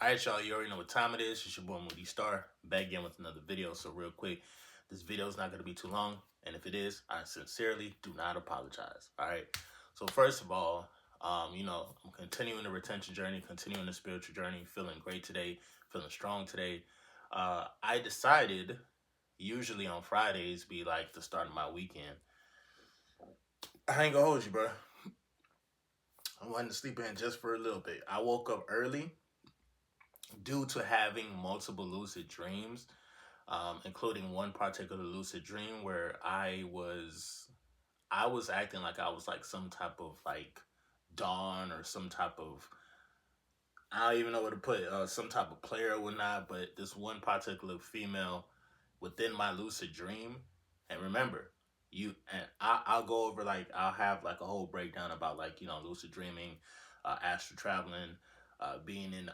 Alright, y'all, you already know what time it is. It's your boy Moody Star, back again with another video. So real quick, this video is not going to be too long, and if it is, I sincerely do not apologize. Alright, so first of all, I'm continuing the retention journey, continuing the spiritual journey, feeling great today, feeling strong today. I decided, usually on Fridays, be like the start of my weekend. I ain't gonna hold you, bro. I wanted to sleep in just for a little bit. I woke up early due to having multiple lucid dreams, including one particular lucid dream where I was acting like I was like some type of like dawn or some type of, I don't even know what to put, some type of player or whatnot. But this one particular female within my lucid dream, and remember, I'll go over, like, I'll have like a whole breakdown about, like, lucid dreaming, astral traveling, being in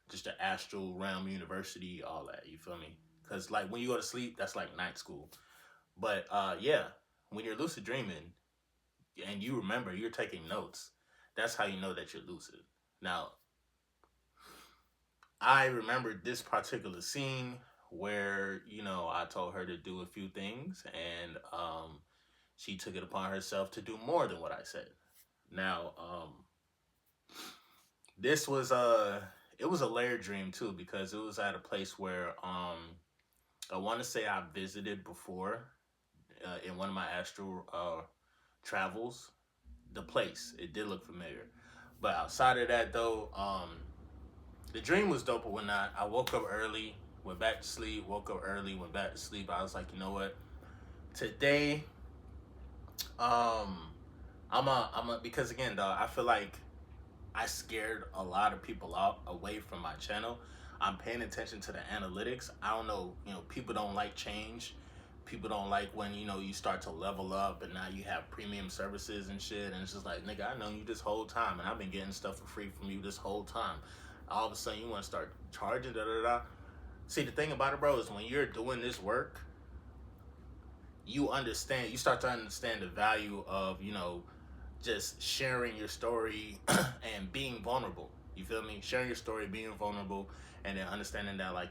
just the astral realm university, all that, you feel me? Because like when you go to sleep, that's like night school. But yeah, when you're lucid dreaming and you remember, you're taking notes, that's how you know that you're lucid. Now, I remembered this particular scene where, I told her to do a few things, and she took it upon herself to do more than what I said. Now, this was it was a layered dream too, because it was at a place where I want to say I visited before, in one of my astral travels. The place, it did look familiar, but outside of that though, the dream was dope or whatnot. I woke up early, went back to sleep, woke up early, went back to sleep. I was like, you know what, today, um because again, dog, I feel like I scared a lot of people out away from my channel. I'm paying attention to the analytics. I don't know, people don't like change. People don't like when, you start to level up and now you have premium services and shit. And it's just like, nigga, I know you this whole time and I've been getting stuff for free from you this whole time. All of a sudden you want to start charging, da da da. See, the thing about it, bro, is when you're doing this work, you start to understand the value of, just sharing your story and being vulnerable. You feel me? Sharing your story, being vulnerable, and then understanding that, like,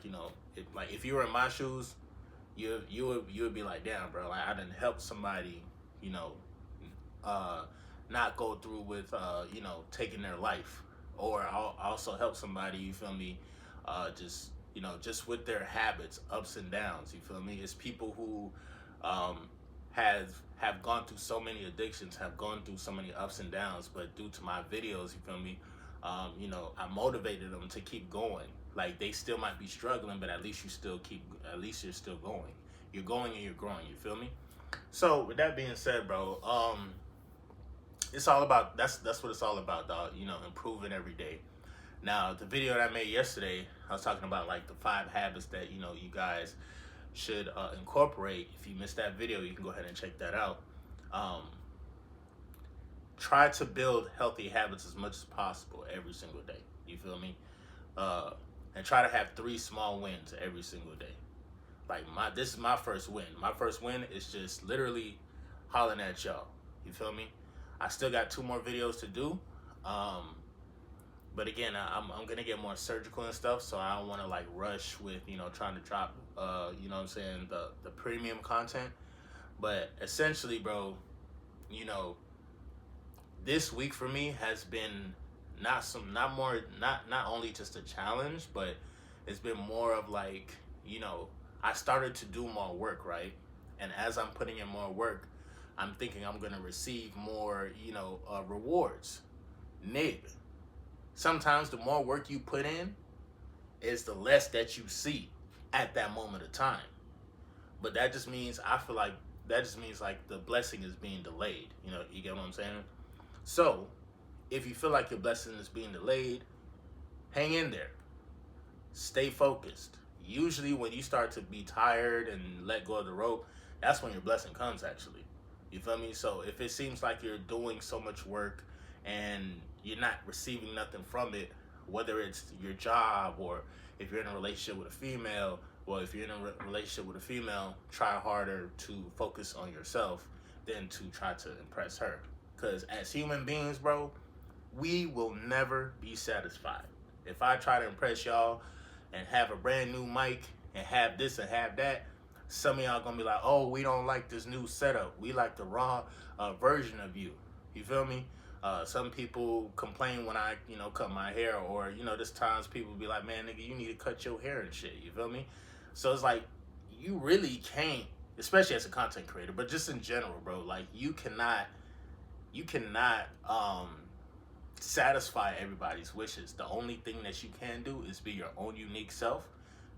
like if you were in my shoes, you would be like, damn, bro, like I didn't help somebody, you know, uh, not go through with, taking their life, or I'll also help somebody. You feel me? Just with their habits, ups and downs. You feel me? It's people who um, have gone through so many addictions, have gone through so many ups and downs, but due to my videos, you feel me? I motivated them to keep going. Like, they still might be struggling, but at least at least you're still going. You're going and you're growing. You feel me? So with that being said, bro, it's all about, that's what it's all about, dog. Improving every day. Now, the video that I made yesterday, I was talking about like the 5 habits that you guys should incorporate. If you missed that video, you can go ahead and check that out. Um, Try to build healthy habits as much as possible every single day. You feel me? And try to have 3 small wins every single day. Like, this is my first win. My first win is just literally hollering at y'all. You feel me? I still got 2 more videos to do. But again, I'm gonna get more surgical and stuff, so I don't want to like rush with trying to drop what I'm saying, the premium content. But essentially, bro, you know this week for me has been not only just a challenge, but it's been more of like, I started to do more work, right? And as I'm putting in more work, I'm thinking I'm gonna receive more, rewards. Nigga, sometimes the more work you put in is the less that you see at that moment of time. But that just means, I feel like that just means like the blessing is being delayed. You get what I'm saying? So if you feel like your blessing is being delayed, hang in there. Stay focused. Usually when you start to be tired and let go of the rope, that's when your blessing comes, actually. You feel me? So if it seems like you're doing so much work and you're not receiving nothing from it, whether it's your job, or if you're in a relationship with a female, well, if you're in a relationship with a female, try harder to focus on yourself than to try to impress her. Because as human beings, bro, we will never be satisfied. If I try to impress y'all and have a brand new mic and have this and have that, some of y'all gonna be like, oh, we don't like this new setup. We like the raw version of you. You feel me? Some people complain when I, cut my hair, or there's times people be like, man, nigga, you need to cut your hair and shit. You feel me? So it's like you really can't, especially as a content creator, but just in general, bro. Like you cannot satisfy everybody's wishes. The only thing that you can do is be your own unique self.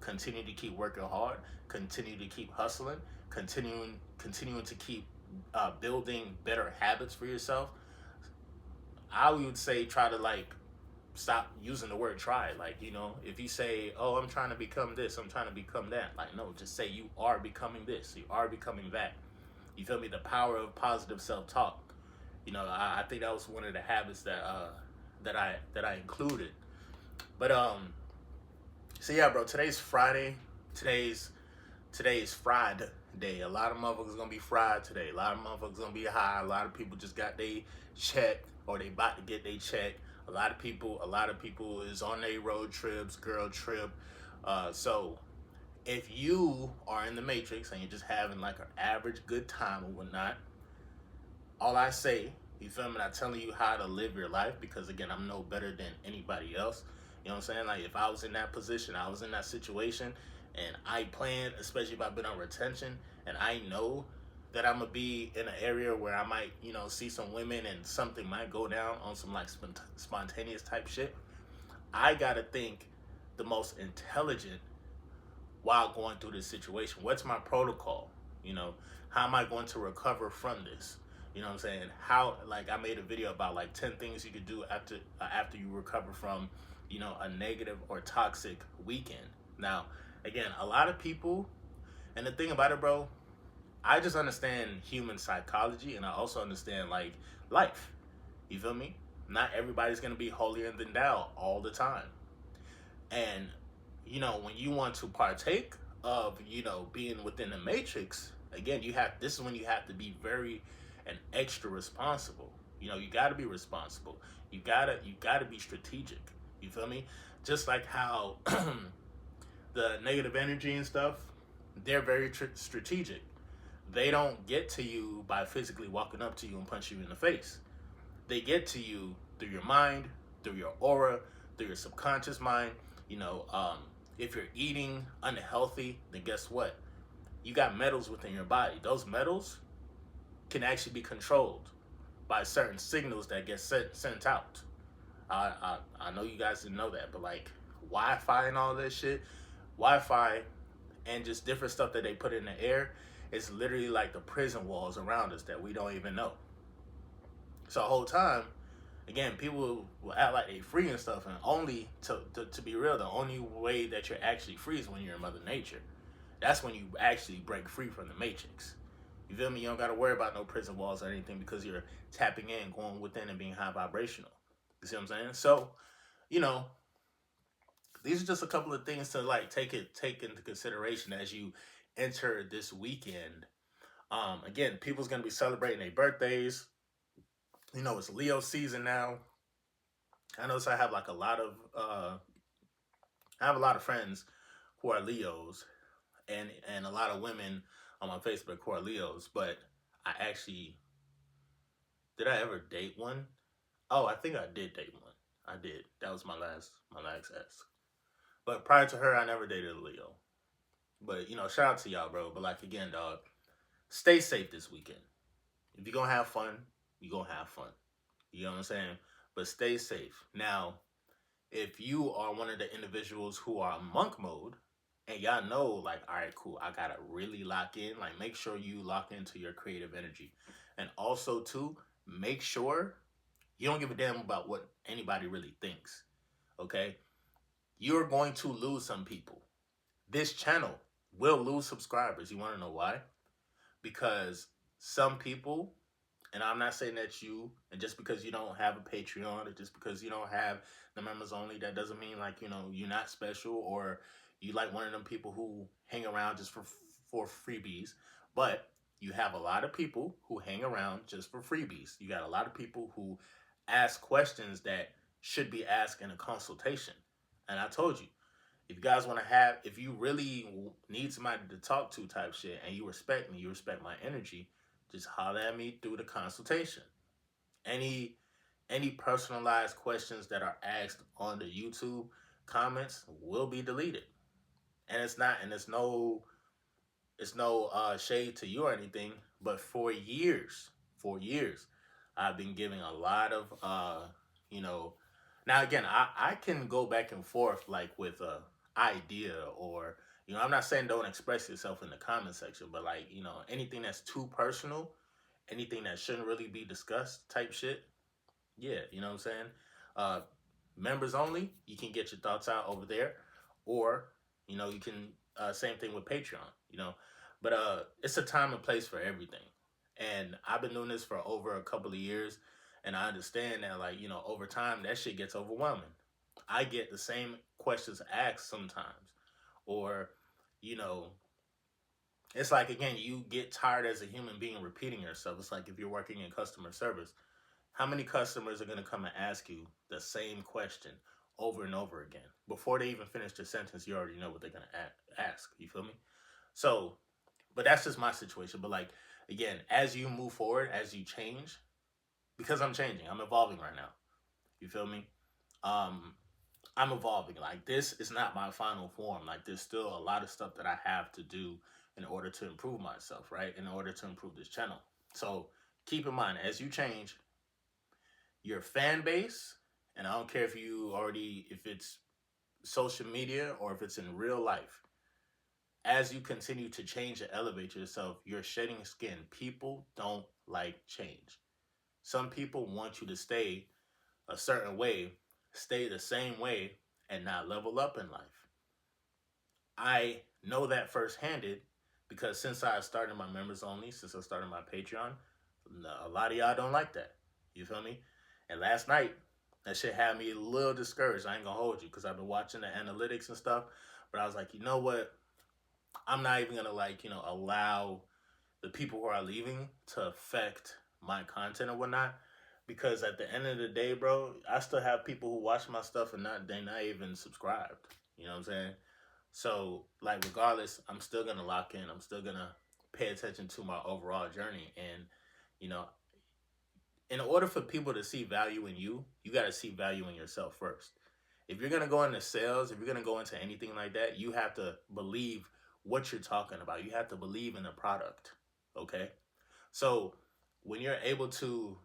Continue to keep working hard. Continue to keep hustling. Continuing to keep building better habits for yourself. I would say try to like stop using the word try. Like, if you say, oh, I'm trying to become this, I'm trying to become that. Like, no, just say you are becoming this, you are becoming that. You feel me? The power of positive self-talk. I think that was one of the habits that I included. But so yeah, bro. Today's Friday. Today's Friday. A lot of motherfuckers gonna be fried today. A lot of motherfuckers gonna be high. A lot of people just got their check, or they about to get their check. A lot of people is on their road trips, girl trip. So if you are in the matrix and you're just having like an average good time or whatnot, all I say, you feel me, not telling you how to live your life, because again, I'm no better than anybody else. You know what I'm saying? Like, if I was in that position, I was in that situation, and I planned, especially if I've been on retention, and I know that I'm gonna be in an area where I might, see some women and something might go down on some like spontaneous type shit. I gotta think the most intelligent while going through this situation. What's my protocol? How am I going to recover from this? You know what I'm saying? How, like, I made a video about like 10 things you could do after you recover from, a negative or toxic weekend. Now, again, a lot of people, and the thing about it, bro, I just understand human psychology, and I also understand like life. You feel me? Not everybody's gonna be holier than thou all the time. And when you want to partake of being within the matrix, again, this is when you have to be very and extra responsible. You got to be responsible. You got to be strategic. You feel me? Just like how the negative energy and stuff, they're very strategic. They don't get to you by physically walking up to you and punch you in the face. They get to you through your mind, through your aura, through your subconscious mind. If you're eating unhealthy, then guess what? You got metals within your body. Those metals can actually be controlled by certain signals that get sent out. I know you guys didn't know that, but like Wi-Fi and all this shit, Wi-Fi and just different stuff that they put in the air, is literally like the prison walls around us that we don't even know. So the whole time, again, people will act like they free and stuff, and only to be real, the only way that you're actually free is when you're in Mother Nature. That's when you actually break free from the matrix. You feel me? You don't got to worry about no prison walls or anything, because you're tapping in, going within, and being high vibrational. You see what I'm saying? So, these are just a couple of things to like take into consideration as you enter this weekend. Again, people's gonna be celebrating their birthdays. It's Leo season now. I notice I have like I have a lot of friends who are Leos, and a lot of women on my Facebook who are Leos. But I actually, did I ever date one? Oh, I think I did date one. I did. That was my last ex. But prior to her, I never dated a Leo. But shout out to y'all, bro. But like, again, dog, stay safe this weekend. If you're gonna have fun, you're gonna have fun. You know what I'm saying? But stay safe. Now, if you are one of the individuals who are monk mode, and y'all know, like, all right, cool, I gotta really lock in, like, make sure you lock into your creative energy. And also, too, make sure you don't give a damn about what anybody really thinks. Okay? You're going to lose some people. This channel will lose subscribers. You want to know why? Because some people, and I'm not saying that you, and just because you don't have a Patreon, or just because you don't have the members only, that doesn't mean like, you're not special, or you like one of them people who hang around just for freebies. But you have a lot of people who hang around just for freebies. You got a lot of people who ask questions that should be asked in a consultation. And I told you, if you guys want to have, if you really need somebody to talk to type shit, and you respect me, you respect my energy, just holler at me through the consultation. Any any personalized questions that are asked on the YouTube comments will be deleted. And it's not, and it's no shade to you or anything, but for years, I've been giving a lot of you know. Now again, I can go back and forth like with a idea, or I'm not saying don't express yourself in the comment section, but like anything that's too personal, anything that shouldn't really be discussed, type shit. Yeah, you know what I'm saying. Uh, Members only, you can get your thoughts out over there, or you can same thing with Patreon. But it's a time and place for everything, and I've been doing this for over a couple of years, and I understand that like over time that shit gets overwhelming. I get the same questions asked sometimes, or you know it's like, again, you get tired as a human being repeating yourself. It's like if you're working in customer service, how many customers are going to come and ask you the same question over and over again? Before they even finish their sentence, you already know what they're going to ask. You feel me? So, but that's just my situation. But like, again, as you move forward, as you change, because I'm changing, I'm evolving right now. You feel me? Um, I'm evolving. Like, this is not my final form. Like, there's still a lot of stuff that I have to do in order to improve myself, right? In order to improve this channel. So keep in mind, as you change, your fan base, and I don't care if it's social media or if it's in real life, as you continue to change and elevate yourself, you're shedding skin. People don't like change. Some people want you to stay a certain way, stay the same way, and not level up in life. I know that firsthand because since I started my members only, since I started my Patreon, a lot of y'all don't like that. You feel me? And last night, that shit had me a little discouraged. I ain't gonna hold you because I've been watching the analytics and stuff. But I was like, you know what? I'm not even gonna allow the people who are leaving to affect my content or whatnot. Because at the end of the day, bro, I still have people who watch my stuff and they're not even subscribed. You know what I'm saying? So, like, regardless, I'm still gonna lock in. I'm still gonna pay attention to my overall journey. And, you know, in order for people to see value in you, you gotta see value in yourself first. If you're gonna go into sales, if you're gonna go into anything like that, you have to believe what you're talking about. You have to believe in the product. Okay? So when you're able to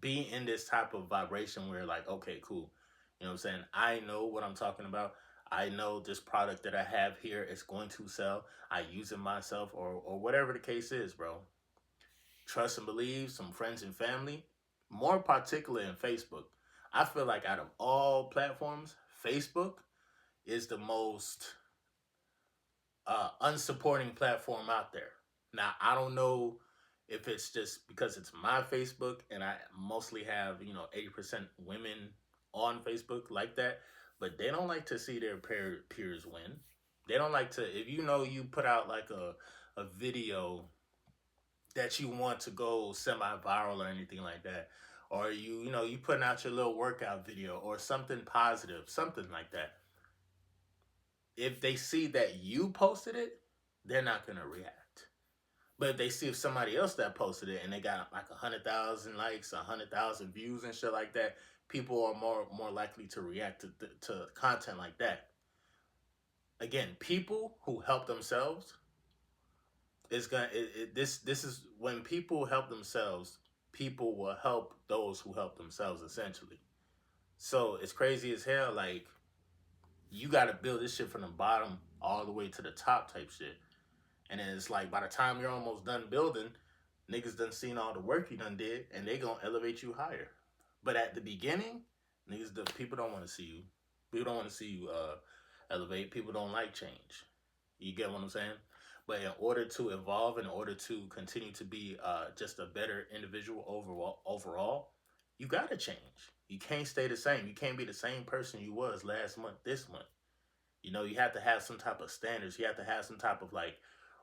be in this type of vibration where like, okay, cool. You know what I'm saying? I know what I'm talking about. I know this product that I have here is going to sell. I use it myself, or whatever the case is, bro. Trust and believe, some friends and family, more particular in Facebook. I feel like out of all platforms, Facebook is the most unsupporting platform out there. Now, I don't know if it's just because it's my Facebook and I mostly have, 80% women on Facebook like that, but they don't like to see their peers win. They don't like to, if you put out like a video that you want to go semi-viral or anything like that, or you putting out your little workout video or something positive, something like that. If they see that you posted it, they're not gonna react. But if they see if somebody else that posted it and they got like 100,000 likes, 100,000 views and shit like that, people are more likely to react to content like that. Again, people who help themselves is gonna this is when people help themselves, people will help those who help themselves essentially. So it's crazy as hell. Like, you got to build this shit from the bottom all the way to the top type shit. And then it's like by the time you're almost done building, niggas done seen all the work you done did, and they gonna elevate you higher. But at the beginning, the people don't want to see you. People don't want to see you elevate. People don't like change. You get what I'm saying? But in order to evolve, in order to continue to be just a better individual overall, you gotta change. You can't stay the same. You can't be the same person you was last month, this month. You have to have some type of standards. You have to have some type of like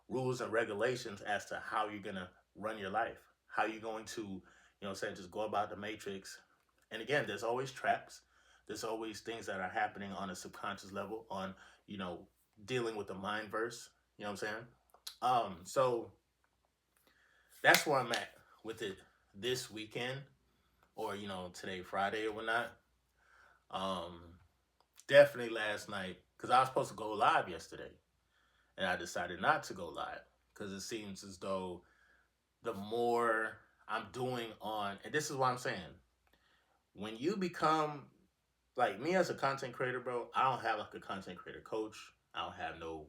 rules and regulations as to how you're gonna run your life. How you're going to, just go about the matrix. And again, there's always traps. There's always things that are happening on a subconscious level, on, you know, dealing with the mind verse. You know what I'm saying? So that's where I'm at with it this weekend, or today Friday or whatnot. Um, Definitely last night, because I was supposed to go live yesterday, and I decided not to go live because it seems as though the more I'm doing on, and this is what I'm saying, when you become like me as a content creator, bro, I don't have like a content creator coach. I don't have no.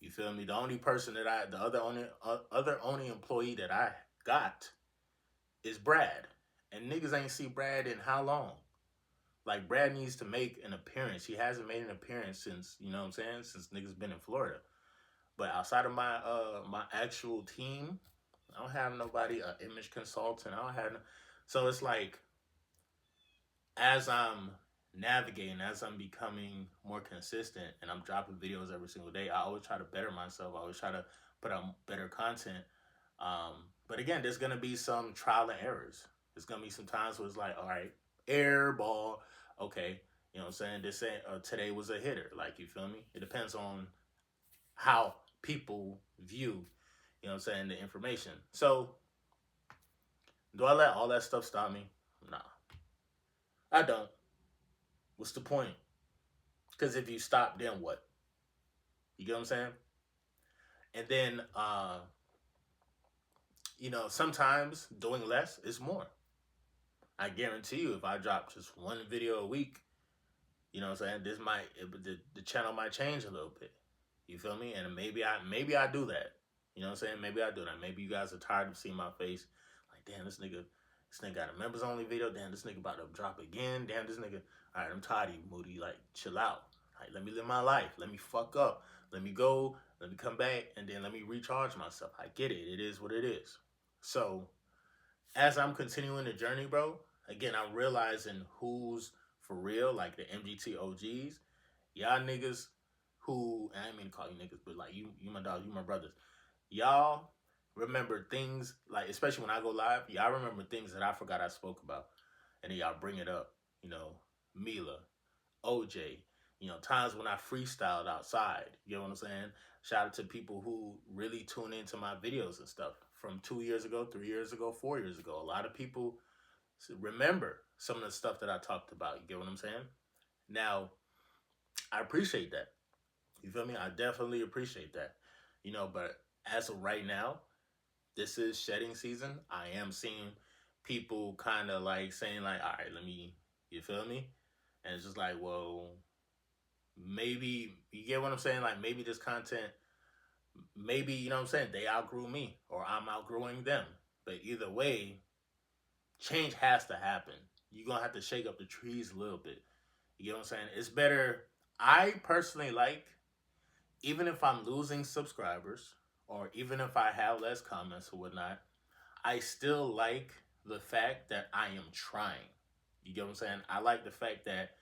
You feel me? The only person that the other only employee that I got is Brad, and niggas ain't see Brad in how long? Like Brad needs to make an appearance. He hasn't made an appearance since, you know what I'm saying, since niggas been in Florida. But outside of my actual team, I don't have nobody, image consultant. I don't have no, so it's like as I'm navigating, as I'm becoming more consistent and I'm dropping videos every single day, I always try to better myself. I always try to put out better content. But again, there's gonna be some trial and errors. There's gonna be some times where it's like, all right, air ball, okay, you know what I'm saying? This ain't, today was a hitter. Like, you feel me? It depends on how people view, you know what I'm saying, the information. So do I let all that stuff stop me? Nah, I don't. What's the point? Because if you stop, then what? You get what I'm saying? And then, sometimes doing less is more. I guarantee you, if I drop just one video a week, you know what I'm saying, the channel might change a little bit. You feel me? And maybe I do that. You know what I'm saying? Maybe I do that. Maybe you guys are tired of seeing my face. Like, damn, this nigga got a members only video. Damn, this nigga about to drop again. Damn, this nigga. All right, I'm tired of you, Moody. Like, chill out. Like, let me live my life. Let me fuck up. Let me go. Let me come back, and then let me recharge myself. I get it. It is what it is. So as I'm continuing the journey, bro, again, I'm realizing who's for real, like the MGT OGs. Y'all niggas who, and I didn't mean to call you niggas, but like you my dogs, you my brothers. Y'all remember things, like, especially when I go live, y'all remember things that I forgot I spoke about. And then y'all bring it up. You know, Mila, OJ, times when I freestyled outside. You know what I'm saying? Shout out to people who really tune into my videos and stuff from 2 years ago, 3 years ago, 4 years ago. A lot of people remember some of the stuff that I talked about. You get what I'm saying? Now, I appreciate that. You feel me? I definitely appreciate that. But as of right now, this is shedding season. I am seeing people kind of like saying like, all right, you feel me? And it's just like, well, maybe, you get what I'm saying? Like, maybe this content, maybe, you know what I'm saying, they outgrew me or I'm outgrowing them. But either way, change has to happen. You're going to have to shake up the trees a little bit. You get what I'm saying? It's better. I personally like, even if I'm losing subscribers or even if I have less comments or whatnot, I still like the fact that I am trying. You get what I'm saying? I like the fact that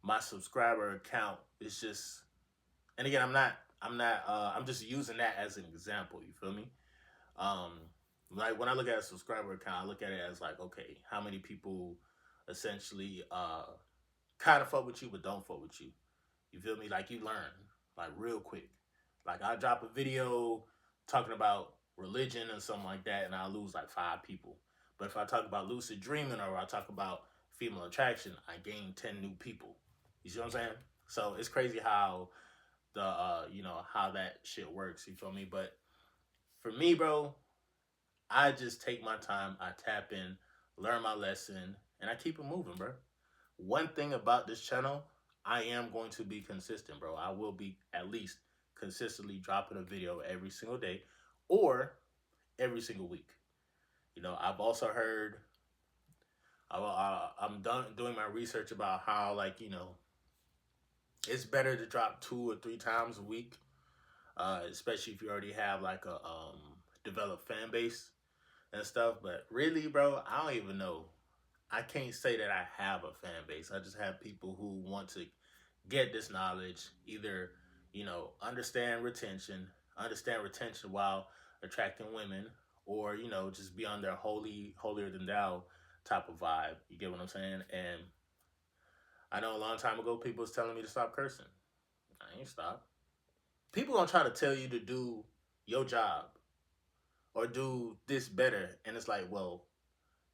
my subscriber account is just, and again, I'm just using that as an example. You feel me? Um, like when I look at a subscriber account, I look at it as like, okay, how many people essentially kind of fuck with you but don't fuck with you. You feel me? Like, you learn like real quick. Like, I drop a video talking about religion and something like that, and I lose like 5 people. But if I talk about lucid dreaming or I talk about female attraction, I gain 10 new people. You see what I'm saying? So it's crazy how how that shit works. You feel me? But for me, bro, I just take my time, I tap in, learn my lesson, and I keep it moving, bro. One thing about this channel, I am going to be consistent, bro. I will be at least consistently dropping a video every single day or every single week. I've also heard, I'm done doing my research about how, like, it's better to drop 2 or 3 times a week, especially if you already have like a developed fan base and stuff. But really, bro, I don't even know. I can't say that I have a fan base. I just have people who want to get this knowledge, either, understand retention while attracting women, or, just be on their holier than thou type of vibe. You get what I'm saying? And I know a long time ago people was telling me to stop cursing. I ain't stop. People gonna try to tell you to do your job or do this better, and it's like, well,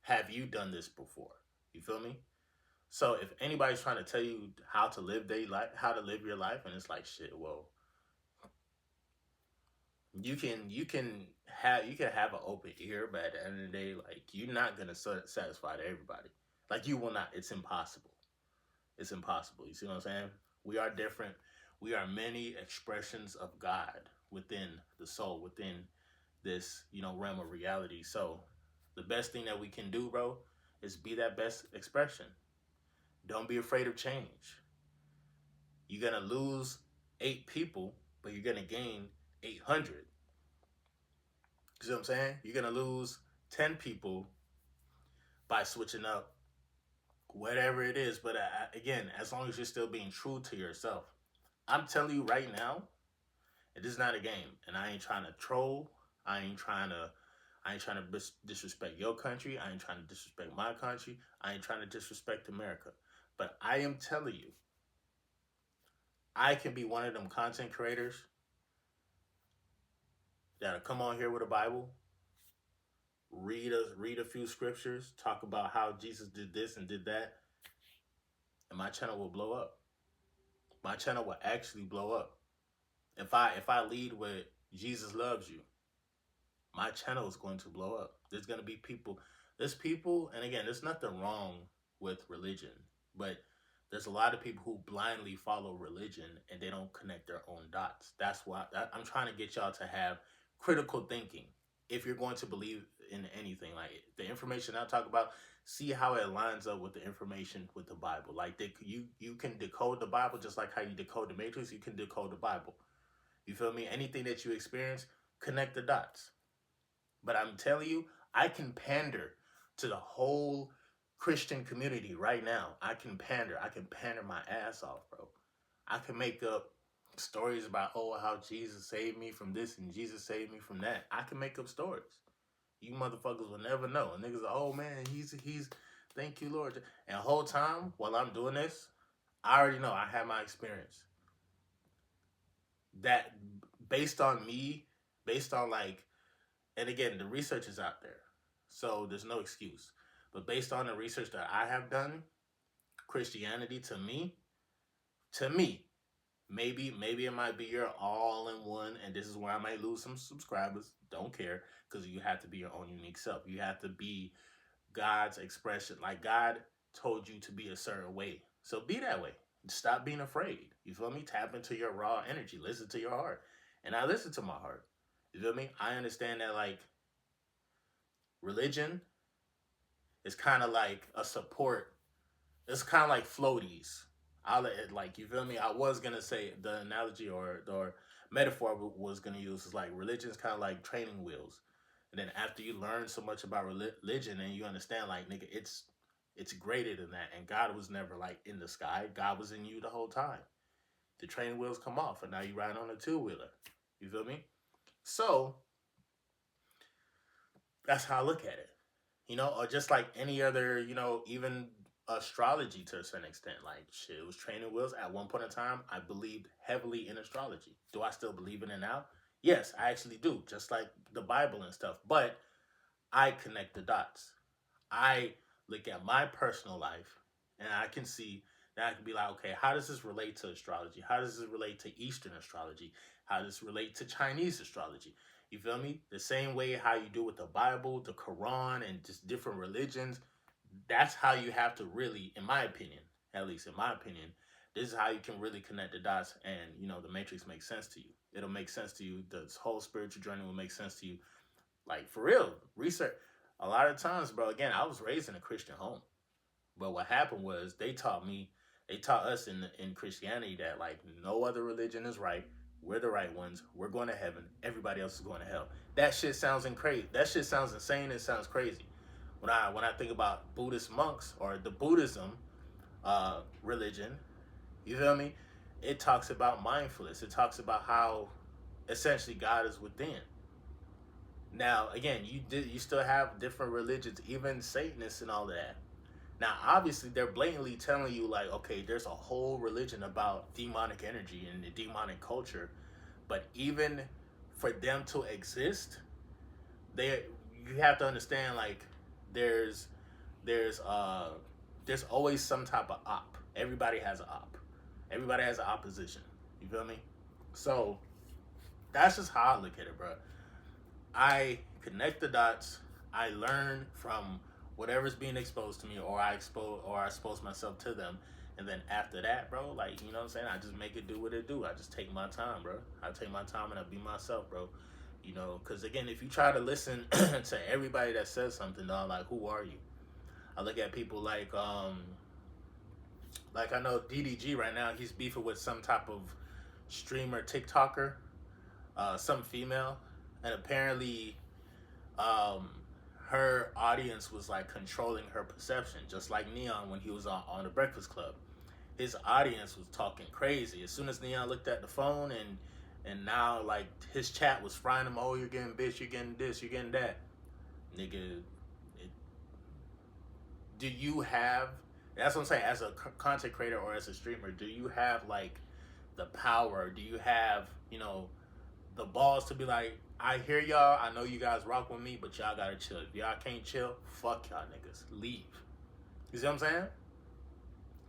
have you done this before? You feel me? So if anybody's trying to tell you how to live their life, how to live your life, and it's like shit, well, you can have an open ear, but at the end of the day, like you're not gonna satisfy everybody. Like you will not. It's impossible. It's impossible. You see what I'm saying? We are different. We are many expressions of God within the soul, within this, realm of reality. So the best thing that we can do, bro, is be that best expression. Don't be afraid of change. You're gonna lose 8 people, but you're gonna gain 800. You see what I'm saying? You're gonna lose 10 people by switching up whatever it is. But again, as long as you're still being true to yourself, I'm telling you right now, it is not a game, and I ain't trying to troll. I ain't trying to. I ain't trying to disrespect your country. I ain't trying to disrespect my country. I ain't trying to disrespect America. But I am telling you, I can be one of them content creators that'll come on here with a Bible, read a few scriptures, talk about how Jesus did this and did that, and my channel will blow up. My channel will actually blow up. If I lead with Jesus loves you, my channel is going to blow up. There's going to be people. There's people, and again, there's nothing wrong with religion, but there's a lot of people who blindly follow religion and they don't connect their own dots. That's why I'm trying to get y'all to have critical thinking. If you're going to believe in anything, like the information I talk about, see how it lines up with the information with the Bible. Like you can decode the Bible just like how you decode the Matrix. You can decode the Bible. You feel me? Anything that you experience, connect the dots. But I'm telling you, I can pander to the whole Christian community right now. I can pander. I can pander my ass off, bro. I can make up stories about, oh, how Jesus saved me from this and Jesus saved me from that. I can make up stories. You motherfuckers will never know. And niggas are, oh man, he's thank you, Lord. And the whole time while I'm doing this, I already know I have my experience. That based on me, based on like, and again, the research is out there. So there's no excuse. But based on the research that I have done, Christianity to me, maybe it might be your all in one, and this is where I might lose some subscribers. Don't care, because you have to be your own unique self. You have to be God's expression. Like God told you to be a certain way. So be that way. Stop being afraid. You feel me? Tap into your raw energy. Listen to your heart. And I listen to my heart. You feel me? I understand that like religion is kind of like a support. It's kind of like floaties. I'll let it, like, you feel me? I was gonna say the analogy or metaphor was gonna use is like religion is kind of like training wheels, and then after you learn so much about religion and you understand, like, nigga, it's greater than that. And God was never like in the sky. God was in you the whole time. The training wheels come off, and now you ride on a two-wheeler. You feel me? So that's how I look at it. Or just like any other, even astrology to a certain extent. Like shit, it was training wheels. At one point in time, I believed heavily in astrology. Do I still believe in it now? Yes, I actually do. Just like the Bible and stuff. But I connect the dots. I look at my personal life and I can see that I can be like, okay, how does this relate to astrology? How does this relate to Eastern astrology? How does this relate to Chinese astrology? You feel me? The same way how you do with the Bible, the Quran, and just different religions. That's how you have to really, in my opinion, at least in my opinion, this is how you can really connect the dots and, the matrix makes sense to you. It'll make sense to you. The whole spiritual journey will make sense to you. Like, for real, research. A lot of times, bro, again, I was raised in a Christian home. But what happened was they taught us in Christianity that, like, no other religion is right. We're the right ones. We're going to heaven. Everybody else is going to hell. That shit sounds crazy. That shit sounds insane. It sounds crazy. When I think about Buddhist monks or the Buddhism religion, you feel me? It talks about mindfulness. It talks about how essentially God is within. Now, again, you still have different religions, even Satanists and all of that. Now, obviously, they're blatantly telling you, like, okay, there's a whole religion about demonic energy and the demonic culture, but even for them to exist, they you have to understand, like, there's there's uh there's always some type of op. Everybody has an op. Everybody has an opposition. You feel me? So that's just how I look at it, bro. I connect the dots. I learn from whatever's being exposed to me, or I expose myself to them, and then after that, bro, like, you know what I'm saying, I just make it do what it do. I just take my time, bro. I take my time and I be myself, bro. You know, because again, if you try to listen to everybody that says something, dog, like, who are you? I look at people like I know DDG right now. He's beefing with some type of streamer, TikToker, some female, and apparently, um, her audience was like controlling her perception, just like Neon when he was on the Breakfast Club. His audience was talking crazy. As soon as Neon looked at the phone and now like his chat was frying him, oh, you're getting bitch, you're getting this, you're getting that. Nigga, it, do you have, that's what I'm saying, as a content creator or as a streamer, do you have like the power? Do you have, you know, the balls to be like, I hear y'all, I know you guys rock with me, but y'all gotta chill. If y'all can't chill, fuck y'all niggas. Leave. You see what I'm saying?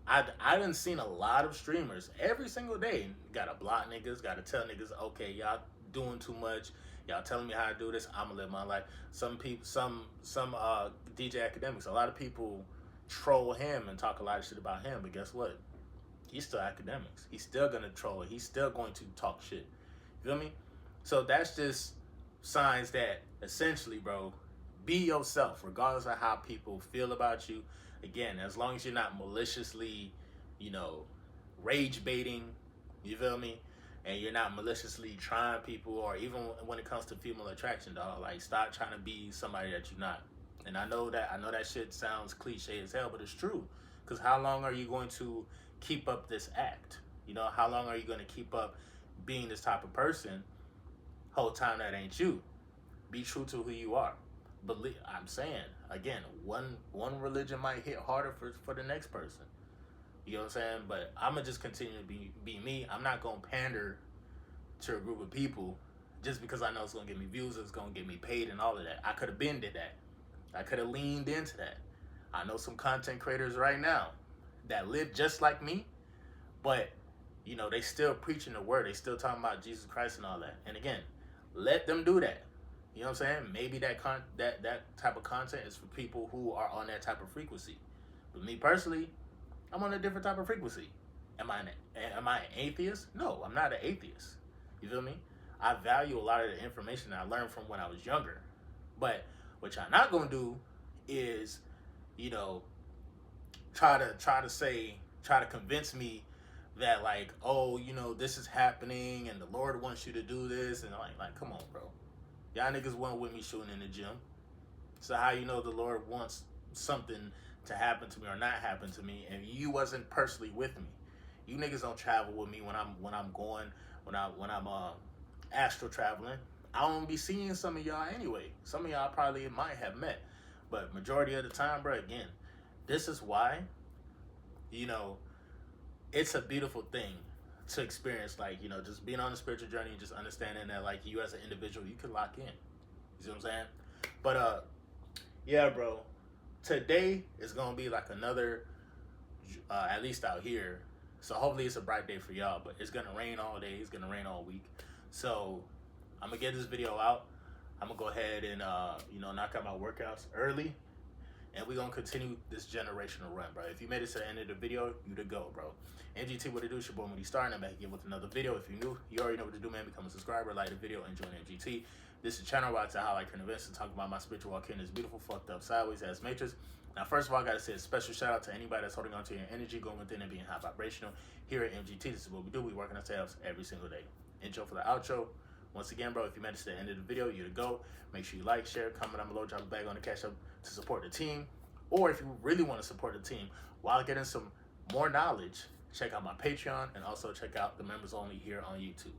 I done seen a lot of streamers every single day. Gotta block niggas, gotta tell niggas, okay, y'all doing too much. Y'all telling me how to do this, I'ma live my life. Some people, some DJ Academics, a lot of people troll him and talk a lot of shit about him, but guess what? He's still Academics. He's still gonna troll it. He's still going to talk shit. You feel me? So that's just signs that essentially, bro, be yourself, regardless of how people feel about you. Again, as long as you're not maliciously, you know, rage baiting, you feel me? And you're not maliciously trying people, or even when it comes to female attraction, dog, like, stop trying to be somebody that you're not. And I know that shit sounds cliche as hell, but it's true. Because how long are you going to keep up this act? You know, how long are you going to keep up being this type of person? Whole time that ain't you. Be true to who you are. Believe, I'm saying, again, one religion might hit harder for the next person. You know what I'm saying? But I'm gonna just continue to be me. I'm not gonna pander to a group of people just because I know it's gonna get me views, it's gonna get me paid and all of that. I could have been did that. I could have leaned into that. I know some content creators right now that live just like me, but you know, they still preaching the word. They still talking about Jesus Christ and all that. And again, let them do that. You know what I'm saying? Maybe that type of content is for people who are on that type of frequency. But me personally, I'm on a different type of frequency. Am I an atheist? No, I'm not an atheist. You feel me? I value a lot of the information that I learned from when I was younger. But what y'all not gonna do is, you know, try to convince me that, like, oh, you know, this is happening and the Lord wants you to do this, and like come on, bro. Y'all niggas weren't with me shooting in the gym. So how you know the Lord wants something to happen to me or not happen to me, and you wasn't personally with me? You niggas don't travel with me when I'm astral traveling. I don't be seeing some of y'all anyway. Some of y'all probably might have met, but majority of the time, bro, again, this is why, you know, it's a beautiful thing to experience, like, you know, just being on a spiritual journey and just understanding that, like, you as an individual, you can lock in. You see what I'm saying? But yeah, bro, today is gonna be like another, at least out here. So hopefully it's a bright day for y'all. But it's gonna rain all day. It's gonna rain all week. So I'm gonna get this video out. I'm gonna go ahead and you know, knock out my workouts early, and we're gonna continue this generational run, bro. If you made it to the end of the video, you to go, bro. MGT, what it do? It's your boy Moody Star, and I'm back again with another video. If you're new, you already know what to do, man. Become a subscriber, like the video, and join MGT. This is a channel where I tell how I can invest and talk about my spiritual walk in this beautiful, fucked up, sideways ass matrix. Now, first of all, I gotta say a special shout out to anybody that's holding on to your energy, going within and being high vibrational. Here at MGT, this is what we do. We work on ourselves every single day. Intro for the outro. Once again, bro, if you made it to the end of the video, you're to go. Make sure you like, share, comment down below, drop a bag on the CashApp to support the team. Or if you really want to support the team while getting some more knowledge, check out my Patreon and also check out the members only here on YouTube.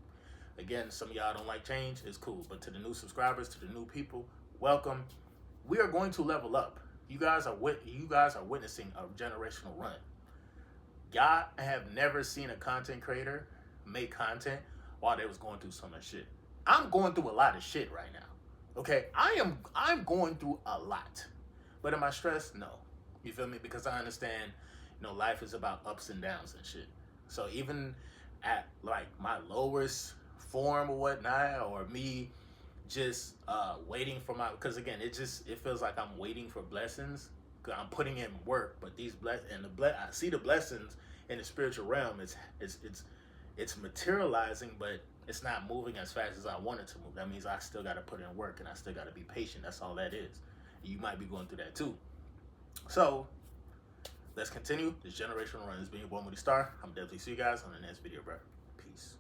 Again, some of y'all don't like change, it's cool. But to the new subscribers, to the new people, welcome. We are going to level up. You guys are witnessing a generational run. Y'all have never seen a content creator make content while they was going through so much shit. I'm going through a lot of shit right now. Okay, I'm going through a lot. But am I stressed? No. You feel me? Because I understand, life is about ups and downs and shit. So even at like my lowest form or whatnot, or me just waiting for because again, it feels like I'm waiting for blessings. Cause I'm putting in work, but these I see the blessings in the spiritual realm. It's materializing, but it's not moving as fast as I want it to move. That means I still got to put in work, and I still got to be patient. That's all that is. You might be going through that too. So let's continue. This generational run is being born with a star. I'm definitely see you guys on the next video, bro. Peace.